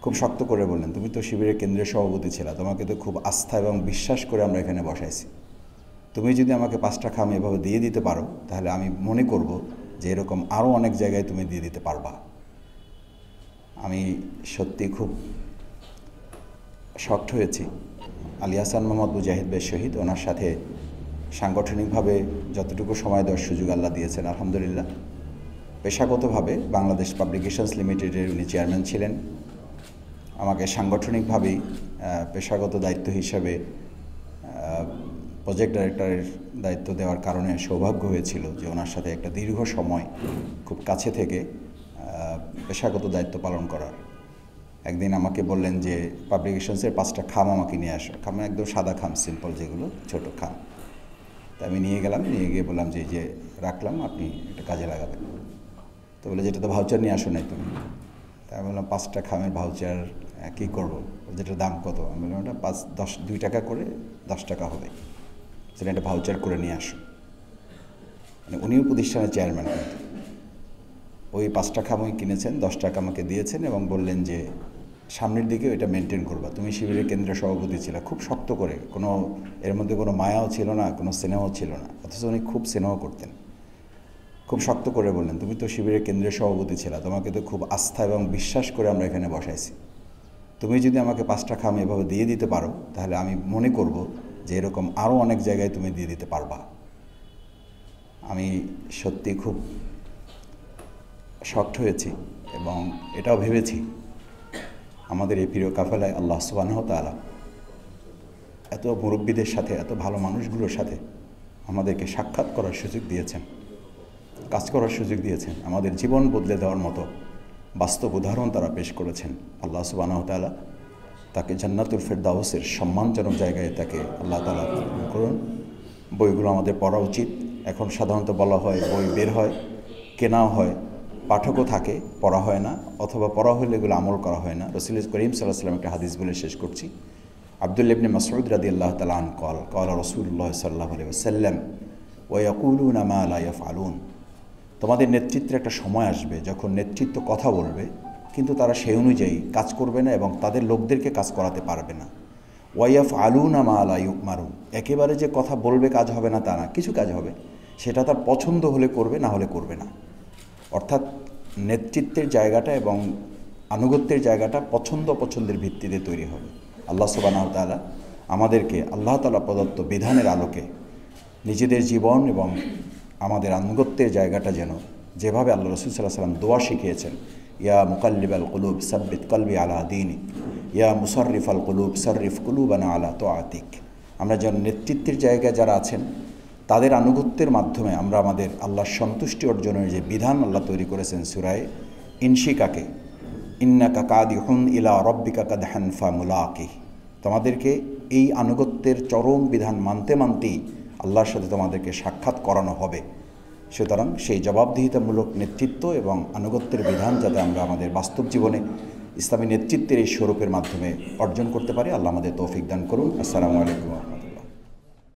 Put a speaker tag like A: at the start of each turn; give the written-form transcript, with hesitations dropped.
A: খুব শক্ত করে বললেন, তুমি তো শিবিরের কেন্দ্রীয় সভাপতি ছিলা, তোমাকে তো খুব আস্থা এবং বিশ্বাস করে আমরা এখানে বসাইছি। তুমি যদি আমাকে 5টা খাম এভাবে দিয়ে দিতে পারো, তাহলে আমি মনে করব যে এরকম আরও অনেক জায়গায় তুমি দিয়ে দিতে পারবা। আমি সত্যি খুব শক্ট হয়েছি। আলী হাসান মোহাম্মদ মুজাহিদ ভাই শহীদ, ওনার সাথে সাংগঠনিকভাবে যতটুকু সময় দেওয়ার সুযোগ আল্লাহ দিয়েছেন আলহামদুলিল্লাহ। পেশাগতভাবে বাংলাদেশ পাবলিকেশনস লিমিটেডের উনি চেয়ারম্যান ছিলেন। আমাকে সাংগঠনিকভাবেই পেশাগত দায়িত্ব হিসাবে প্রজেক্ট ডাইরেক্টরের দায়িত্ব দেওয়ার কারণে সৌভাগ্য হয়েছিল যে ওনার সাথে একটা দীর্ঘ সময় খুব কাছে থেকে পেশাগত দায়িত্ব পালন করার। একদিন আমাকে বললেন যে পাবলিকেশনসের 5টা খাম আমাকে নিয়ে আসো। খাম একদম সাদা খাম, সিম্পল, যেগুলো ছোট খাম। তা আমি নিয়ে গেলাম, নিয়ে গিয়ে বললাম যে রাখলাম, আপনি একটা কাজে লাগাবেন। তো বলে, যেটা তো ভাউচার নিয়ে আসো নাই তুমি। তা আমি বললাম 5টা খামের ভাউচার কী করবো, যেটার দাম কত? আমি বললাম ওটা 2 টাকা করে 10 টাকা হবে, সেটা একটা ভাউচার করে নিয়ে আসো। মানে উনিও প্রতিষ্ঠানের চেয়ারম্যান, কিন্তু ওই 5টা খামই কিনেছেন, 10 টাকা আমাকে দিয়েছেন এবং বললেন যে সামনের দিকে এটা মেনটেন করবা। তুমি শিবিরের কেন্দ্রীয় সভাপতি ছিল, খুব শক্ত করে, কোনো এর মধ্যে কোনো মায়াও ছিল না, কোনো স্নেহ ছিল না, অথচ উনি খুব স্নেহ করতেন। খুব শক্ত করে বললেন, তুমি তো শিবিরের কেন্দ্রীয় সভাপতি ছিলা, তোমাকে তো খুব আস্থা এবং বিশ্বাস করে আমরা এখানে বসাইছি। তুমি যদি আমাকে 5টা খাম এভাবে দিয়ে দিতে পারো, তাহলে আমি মনে করব যে এরকম আরও অনেক জায়গায় তুমি দিয়ে দিতে পারবা। আমি সত্যি খুব শক্ট হয়েছি এবং এটাও ভেবেছি আমাদের এই প্রিয় কাফেলায় আল্লাহ সুবহানাহু ওয়া তাআলা এত মুরব্বীদের সাথে, এত ভালো মানুষগুলোর সাথে আমাদেরকে সাক্ষাৎ করার সুযোগ দিয়েছেন, কাজ করার সুযোগ দিয়েছেন, আমাদের জীবন বদলে দেওয়ার মতো বাস্তব উদাহরণ তারা পেশ করেছেন। আল্লাহ সুবহানাহু ওয়া তাআলা তাকে জান্নাতুল ফেরদাউসের সম্মানজনক জায়গায় তাকে আল্লাহ তাআলা করুন। বইগুলো আমাদের পড়া উচিত। এখন সাধারণত বলা হয় বই বের হয়, কেনাও হয়, পাঠকও থাকে, পড়া হয় না, অথবা পড়া হলে এগুলো আমল করা হয় না। রাসূল করিম সাল্লাল্লাহু আলাইহি ওয়াসাল্লাম একটা হাদিস বলে শেষ করছি। আব্দুল্লাহ ইবনে মাসউদ রাদিয়াল্লাহু তাআলা আনহু قال রাসূলুল্লাহ সাল্লাল্লাহু আলাইহি ওয়াসাল্লাম ওয়া ইয়াকুলুনা মা লা ইয়াফআলুন। তোমাদের নেতৃত্বের একটা সময় আসবে যখন নেতৃত্ব কথা বলবে, কিন্তু তারা সেই অনুযায়ী কাজ করবে না এবং তাদের লোকদেরকে কাজ করাতে পারবে না। ওয়া ইয়াফআলুনা মা লা ইউমারুন, একেবারে যে কথা বলবে কাজ হবে না তা না, কিছু কাজ হবে, সেটা তার পছন্দ হলে করবে, না হলে করবে না। অর্থাৎ নেতৃত্বের জায়গাটা এবং আনুগত্যের জায়গাটা পছন্দের ভিত্তিতে তৈরি হবে। আল্লাহ সুবহানাহু ওয়া তাআলা আমাদেরকে আল্লাহ তাআলা প্রদত্ত বিধানের আলোকে নিজেদের জীবন এবং আমাদের আনুগত্যের জায়গাটা যেন যেভাবে আল্লাহ রাসূল সাল্লাল্লাহু আলাইহি ওয়াসাল্লাম দোয়া শিখিয়েছেন, ইয়া মুকাল্লিবাল কুলুব সাব্বিত কলবি আলা দীনিক, ইয়া মুসাররিফাল কুলুব সাররিফ কুলুবানা আলা তাআতিক। আমরা যেন নেতৃত্বের জায়গায় যারা আছেন তাদের আনুগত্যের মাধ্যমে আমরা আমাদের আল্লাহর সন্তুষ্টি অর্জনের যে বিধান আল্লাহ তৈরি করেছেন সূরায়ে ইনশিকাকে, ইন্নাকা কাদিহুন ইলা রাব্বিকা কাদহান ফামুলাকি, তোমাদেরকে এই আনুগত্যের চরম বিধান মানতে মানতেই আল্লাহর সাথে তোমাদেরকে সাক্ষাৎ করানো হবে। সুতরাং সেই জবাবদিহিতামূলক নেতৃত্ব এবং আনুগত্যের বিধান যাতে আমরা আমাদের বাস্তব জীবনে ইসলামী নেতৃত্বের এই স্বরূপের মাধ্যমে অর্জন করতে পারি, আল্লাহ আমাদের তৌফিক দান করুন। আসসালামু আলাইকুম।